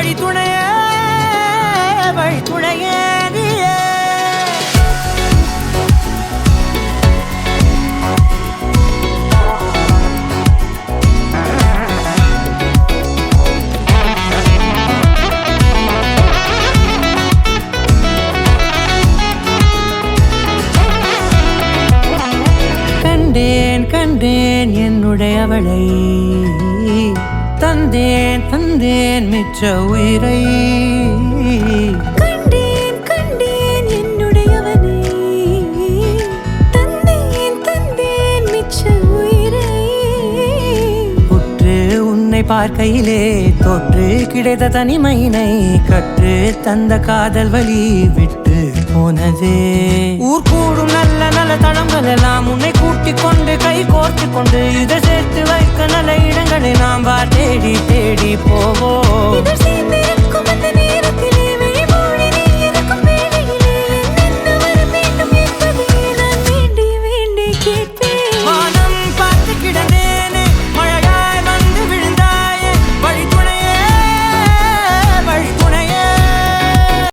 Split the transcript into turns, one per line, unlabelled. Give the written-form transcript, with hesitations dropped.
வழித்துணையே வழித்துணையே நீயே. கண்டேன் கண்டேன் என்னுடையவளை, தந்தேன் தந்தேன் மிச்ச உயிரை.
கண்டேன் கண்டேன் என்னுடையவனை, தந்தேன் தந்தேன் மிச்ச உயிரை.
உற்று உன்னை பார்க்கையிலே தோற்று கிடைத்த தனிமையினை கற்று தந்த காதல் வழி விட்டு போனதே. ஊர் கூடும் நல்ல நல்ல தளங்கள் எல்லாம் உன்னை கூட்டிக் கொண்டு கை கோர்த்து கொண்டு இதை சேர்த்து வைக்க நல்ல இடங்களை நாம் தேடி தேடி போவோம்.